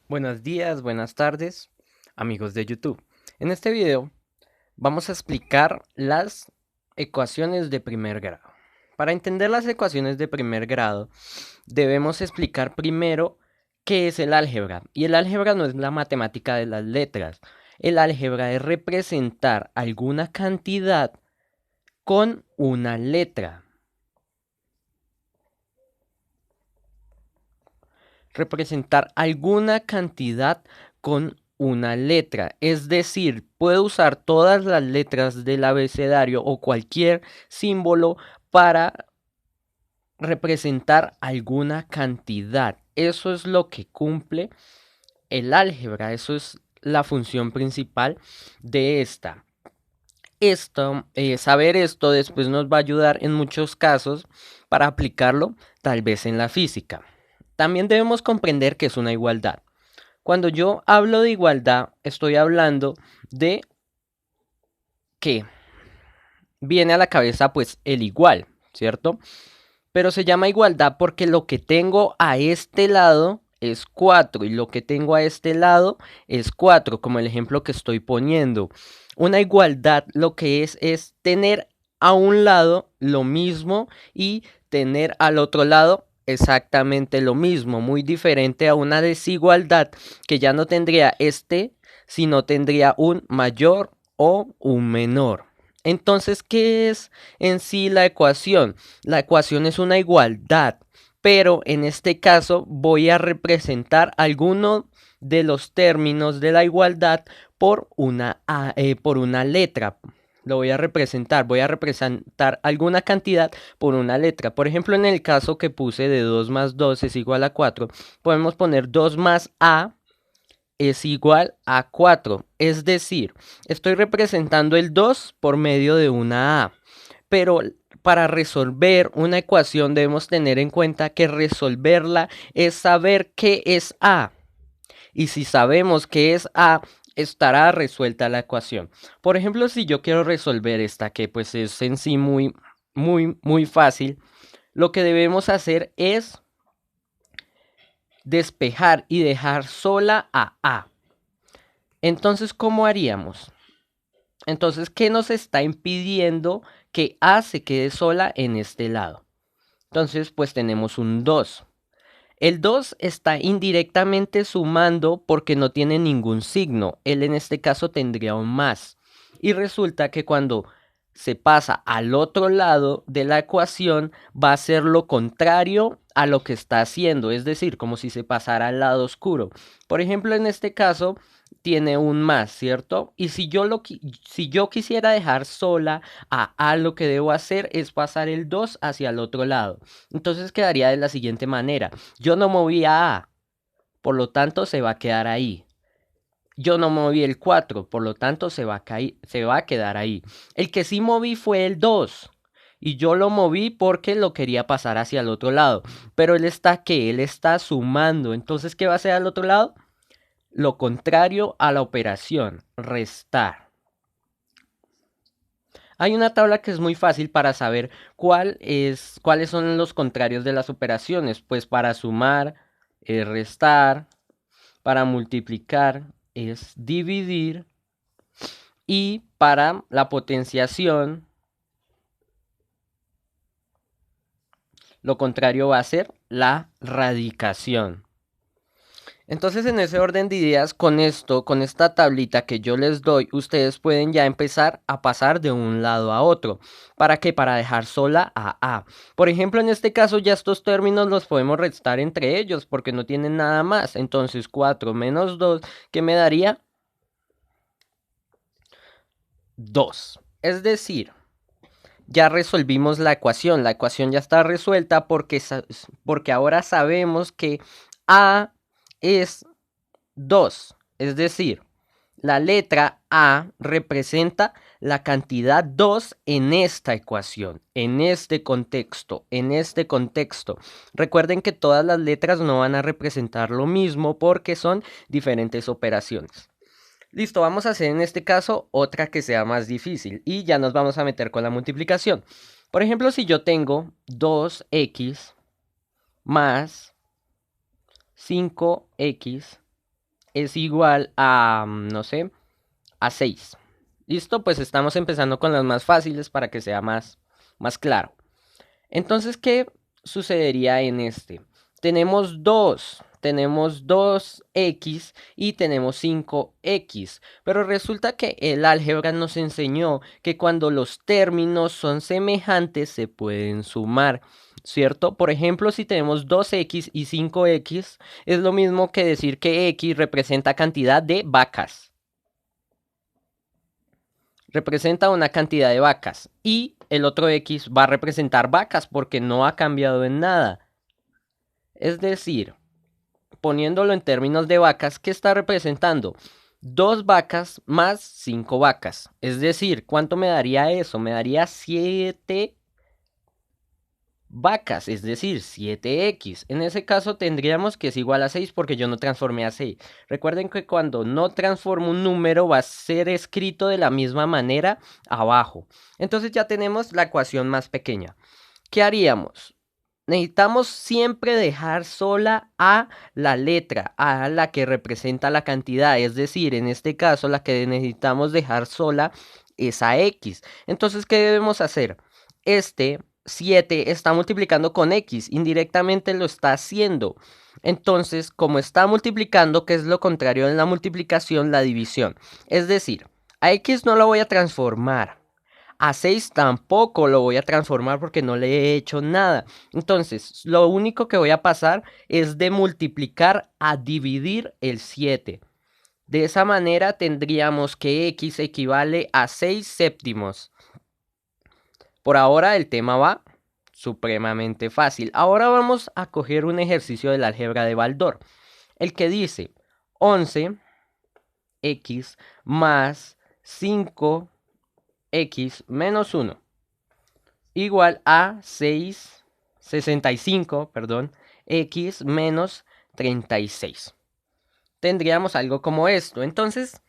Buenos días, buenas tardes, amigos de YouTube. En este video vamos a explicar las ecuaciones de primer grado. Para entender las ecuaciones de primer grado, debemos explicar primero qué es el álgebra. Y el álgebra no es la matemática de las letras. El álgebra es representar alguna cantidad con una letra. Representar alguna cantidad con una letra. Es decir, puedo usar todas las letras del abecedario o cualquier símbolo para representar alguna cantidad. Eso es lo que cumple el álgebra. Eso es la función principal de esta. Saber esto después nos va a ayudar en muchos casos para aplicarlo tal vez en la física. También debemos comprender que es una igualdad. Cuando yo hablo de igualdad, estoy hablando de que viene a la cabeza pues el igual, ¿cierto? Pero se llama igualdad porque lo que tengo a este lado es 4 y lo que tengo a este lado es 4, como el ejemplo que estoy poniendo. Una igualdad lo que es tener a un lado lo mismo y tener al otro lado exactamente lo mismo, muy diferente a una desigualdad que ya no tendría este, sino tendría un mayor o un menor. Entonces, ¿qué es en sí la ecuación? La ecuación es una igualdad, pero en este caso voy a representar alguno de los términos de la igualdad por una letra. Lo voy a representar alguna cantidad por una letra. Por ejemplo, en el caso que puse de 2 más 2 es igual a 4, podemos poner 2 más a es igual a 4. Es decir, estoy representando el 2 por medio de una A. Pero para resolver una ecuación debemos tener en cuenta que resolverla es saber qué es A. Y si sabemos qué es A, estará resuelta la ecuación. Por ejemplo, si yo quiero resolver esta, que pues es en sí muy fácil, lo que debemos hacer es despejar y dejar sola a A. Entonces, ¿cómo haríamos? Entonces, ¿qué nos está impidiendo que A se quede sola en este lado? Entonces, pues tenemos un 2. El 2 está indirectamente sumando porque no tiene ningún signo. Él en este caso tendría un más. Y resulta que cuando se pasa al otro lado de la ecuación va a ser lo contrario a lo que está haciendo. Es decir, como si se pasara al lado oscuro. Por ejemplo, en este caso tiene un más, ¿cierto? Y si yo quisiera dejar sola a lo que debo hacer es pasar el 2 hacia el otro lado. Entonces quedaría de la siguiente manera. Yo no moví a, por lo tanto se va a quedar ahí. Yo no moví el 4, por lo tanto se va a quedar ahí. El que sí moví fue el 2. Y yo lo moví porque lo quería pasar hacia el otro lado. Pero él está, ¿qué? Él está sumando. Entonces, ¿qué va a hacer al otro lado? Lo contrario a la operación, restar. Hay una tabla que es muy fácil para saber cuáles son los contrarios de las operaciones. Pues para sumar es restar, para multiplicar es dividir y para la potenciación lo contrario va a ser la radicación. Entonces, en ese orden de ideas, con esto, con esta tablita que yo les doy, ustedes pueden ya empezar a pasar de un lado a otro. ¿Para qué? Para dejar sola a A. Por ejemplo, en este caso ya estos términos los podemos restar entre ellos porque no tienen nada más. Entonces, 4 menos 2, ¿qué me daría? 2. Es decir, ya resolvimos la ecuación. La ecuación ya está resuelta porque ahora sabemos que A es 2. Es decir, la letra A representa la cantidad 2 en esta ecuación, en este contexto, en este contexto. Recuerden que todas las letras no van a representar lo mismo porque son diferentes operaciones. Listo, vamos a hacer en este caso otra que sea más difícil y ya nos vamos a meter con la multiplicación. Por ejemplo, si yo tengo 2x más 5x es igual a, no sé, a 6. ¿Listo? Pues estamos empezando con las más fáciles para que sea más claro. Entonces, ¿qué sucedería en este? Tenemos 2x y tenemos 5x, pero resulta que el álgebra nos enseñó que cuando los términos son semejantes se pueden sumar, ¿cierto? Por ejemplo, si tenemos 2x y 5x, es lo mismo que decir que x representa cantidad de vacas. Representa una cantidad de vacas y el otro x va a representar vacas porque no ha cambiado en nada. Es decir, poniéndolo en términos de vacas, ¿qué está representando? 2 vacas más 5 vacas. Es decir, ¿cuánto me daría eso? Me daría 7 vacas, es decir, 7x. En ese caso tendríamos que es igual a 6 porque yo no transformé a 6. Recuerden que cuando no transformo un número va a ser escrito de la misma manera abajo. Entonces ya tenemos la ecuación más pequeña. ¿Qué haríamos? Necesitamos siempre dejar sola a la letra, a la que representa la cantidad. Es decir, en este caso la que necesitamos dejar sola es a x. Entonces, ¿qué debemos hacer? Este 7 está multiplicando con x, indirectamente lo está haciendo. Entonces, como está multiplicando, ¿qué es lo contrario de la multiplicación? La división. Es decir, a x no lo voy a transformar. A 6 tampoco lo voy a transformar porque no le he hecho nada. Entonces, lo único que voy a pasar es de multiplicar a dividir el 7. De esa manera tendríamos que x equivale a 6 séptimos. Por ahora el tema va supremamente fácil. Ahora vamos a coger un ejercicio del álgebra de Baldor. El que dice 11x más 5x menos 1 igual a 65, perdón, x menos 36. Tendríamos algo como esto. Entonces,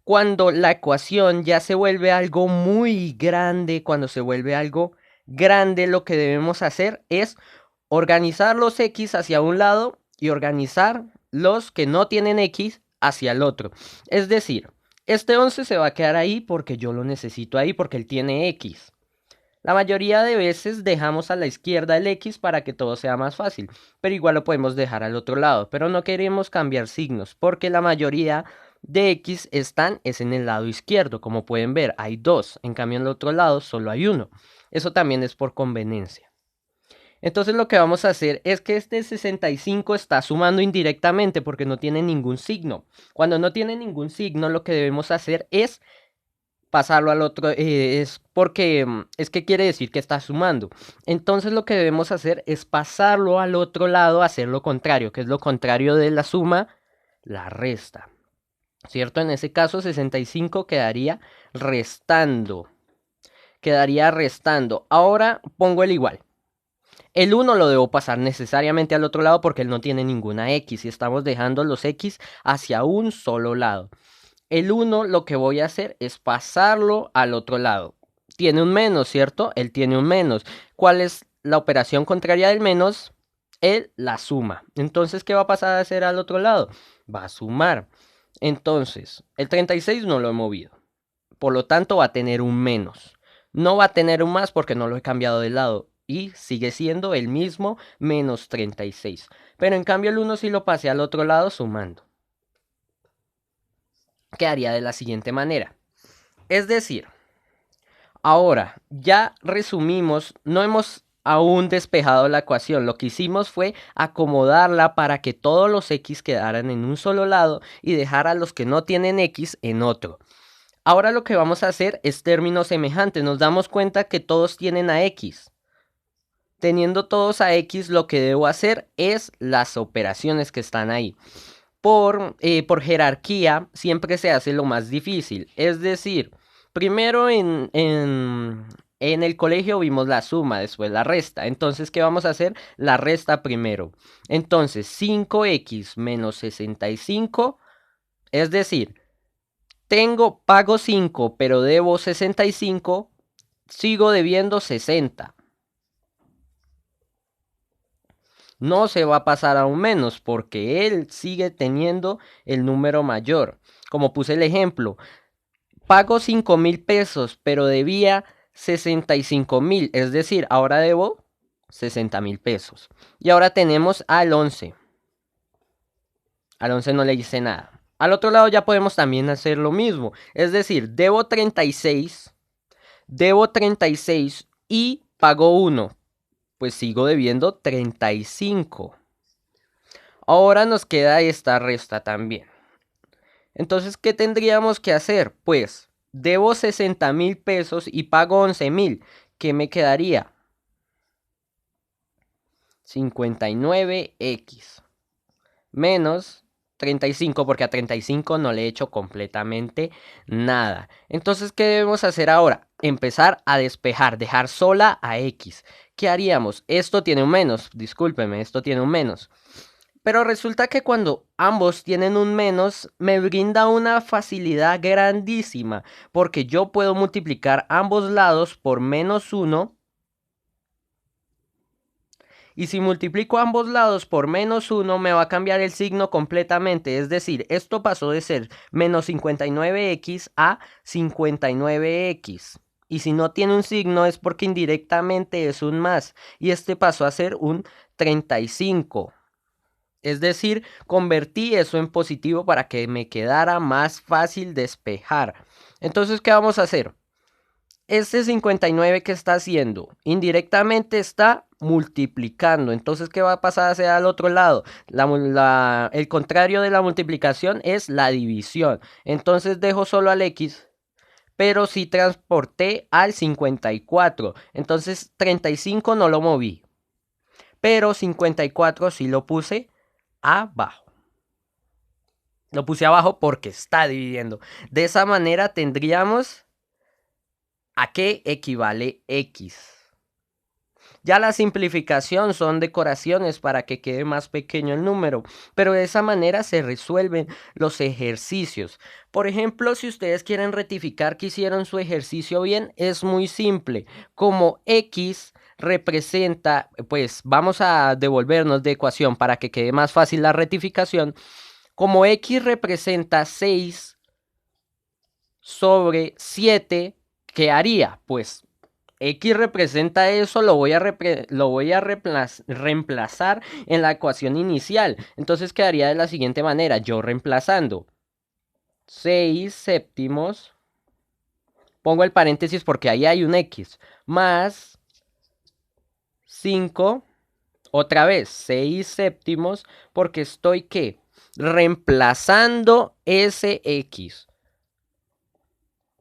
cuando la ecuación ya se vuelve algo muy grande, cuando se vuelve algo grande, lo que debemos hacer es organizar los x hacia un lado y organizar los que no tienen x hacia el otro. Es decir, este 11 se va a quedar ahí porque yo lo necesito ahí porque él tiene x. La mayoría de veces dejamos a la izquierda el X para que todo sea más fácil, pero igual lo podemos dejar al otro lado, pero no queremos cambiar signos porque la mayoría de X están es en el lado izquierdo, como pueden ver, hay dos, en cambio en el otro lado solo hay uno. Eso también es por conveniencia. Entonces lo que vamos a hacer es que este 65 está sumando indirectamente porque no tiene ningún signo. Cuando no tiene ningún signo, lo que debemos hacer es pasarlo al otro, es porque es que quiere decir que está sumando. Entonces lo que debemos hacer es pasarlo al otro lado, hacer lo contrario, que es lo contrario de la suma, la resta. ¿Cierto? En ese caso 65 quedaría restando. Quedaría restando. Ahora pongo el igual. El 1 lo debo pasar necesariamente al otro lado porque él no tiene ninguna X y estamos dejando los X hacia un solo lado. El 1 lo que voy a hacer es pasarlo al otro lado. Tiene un menos, ¿cierto? Él tiene un menos. ¿Cuál es la operación contraria del menos? Él la suma. Entonces, ¿qué va a pasar a hacer al otro lado? Va a sumar. Entonces, el 36 no lo he movido. Por lo tanto, va a tener un menos. No va a tener un más porque no lo he cambiado de lado. Y sigue siendo el mismo menos 36. Pero en cambio el 1 sí lo pasé al otro lado sumando. Quedaría de la siguiente manera. Es decir, ahora ya resumimos, no hemos aún despejado la ecuación, lo que hicimos fue acomodarla para que todos los x quedaran en un solo lado y dejar a los que no tienen x en otro. Ahora lo que vamos a hacer es términos semejantes, nos damos cuenta que todos tienen a x. Teniendo todos a x, lo que debo hacer es las operaciones que están ahí. Por jerarquía siempre se hace lo más difícil. Es decir, primero en el colegio vimos la suma, después la resta. Entonces, ¿qué vamos a hacer? La resta primero. Entonces, 5x menos 65, es decir, pago 5, pero debo 65, sigo debiendo 60. No se va a pasar a un menos porque él sigue teniendo el número mayor. Como puse el ejemplo, pago 5.000 pesos, pero debía 65.000, es decir, ahora debo 60.000 pesos. Y ahora tenemos al 11. Al 11 no le hice nada. Al otro lado ya podemos también hacer lo mismo. Es decir, debo 36 y pago 1. Pues sigo debiendo 35. Ahora nos queda esta resta también. Entonces, ¿qué tendríamos que hacer? Pues debo 60.000 pesos y pago 11.000. ¿Qué me quedaría? 59x menos 35, porque a 35 no le he hecho completamente nada. Entonces, ¿qué debemos hacer ahora? Empezar a despejar, dejar sola a x. ¿Qué haríamos? Esto tiene un menos, discúlpeme, esto tiene un menos. Pero resulta que cuando ambos tienen un menos, me brinda una facilidad grandísima, porque yo puedo multiplicar ambos lados por -1. Y si multiplico ambos lados por -1, me va a cambiar el signo completamente. Es decir, esto pasó de ser menos 59x a 59x. Y si no tiene un signo es porque indirectamente es un más. Y este pasó a ser un 35. Es decir, convertí eso en positivo para que me quedara más fácil despejar. Entonces, ¿qué vamos a hacer? Este 59 que está haciendo, indirectamente está multiplicando. Entonces, ¿qué va a pasar hacia el otro lado? El contrario de la multiplicación es la división. Entonces dejo solo al x, pero sí transporté al 54. Entonces 35 no lo moví, pero 54 sí lo puse abajo. Lo puse abajo porque está dividiendo. De esa manera tendríamos a qué equivale x. Ya la simplificación son decoraciones para que quede más pequeño el número, pero de esa manera se resuelven los ejercicios. Por ejemplo, si ustedes quieren rectificar que hicieron su ejercicio bien, es muy simple. Como x representa, pues vamos a devolvernos de ecuación para que quede más fácil la rectificación. Como x representa 6 sobre 7, ¿qué haría? Pues x representa eso, lo voy a reemplazar en la ecuación inicial. Entonces quedaría de la siguiente manera, yo reemplazando 6 séptimos, pongo el paréntesis porque ahí hay un x, más 5, otra vez 6 séptimos, porque estoy ¿qué? Reemplazando ese x,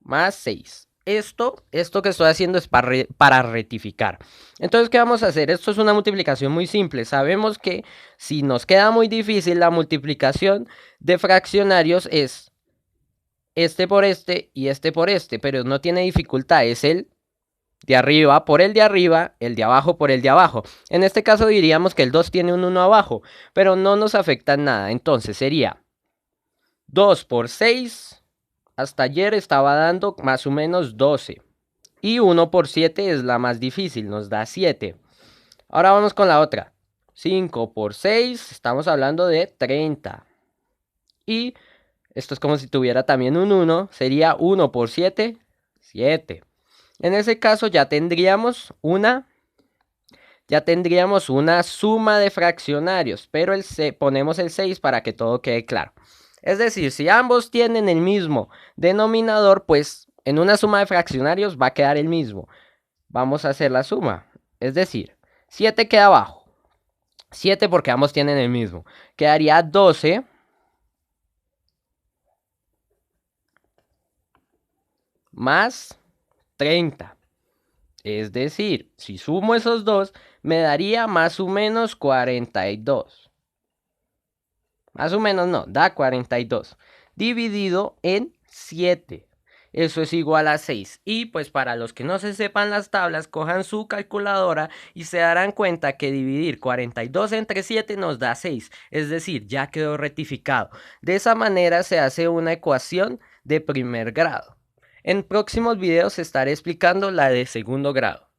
más 6. Esto que estoy haciendo es para rectificar. Entonces, ¿qué vamos a hacer? Esto es una multiplicación muy simple. Sabemos que si nos queda muy difícil la multiplicación de fraccionarios es este por este y este por este, pero no tiene dificultad, es el de arriba por el de arriba, el de abajo por el de abajo. En este caso diríamos que el 2 tiene un 1 abajo, pero no nos afecta en nada. Entonces sería 2 por 6. Hasta ayer estaba dando más o menos 12. Y 1 por 7 es la más difícil, nos da 7. Ahora vamos con la otra. 5 por 6, estamos hablando de 30. Y esto es como si tuviera también un 1, sería 1 por 7, 7. En ese caso ya tendríamos una suma de fraccionarios, pero ponemos el 6 para que todo quede claro. Es decir, si ambos tienen el mismo denominador, pues en una suma de fraccionarios va a quedar el mismo. Vamos a hacer la suma. Es decir, 7 queda abajo. 7 porque ambos tienen el mismo. Quedaría 12 más 30. Es decir, si sumo esos dos, me daría más o menos 42. Más o menos no, da 42. Dividido en 7. Eso es igual a 6. Y pues para los que no se sepan las tablas, cojan su calculadora y se darán cuenta que dividir 42 entre 7 nos da 6. Es decir, ya quedó rectificado. De esa manera se hace una ecuación de primer grado. En próximos videos estaré explicando la de segundo grado.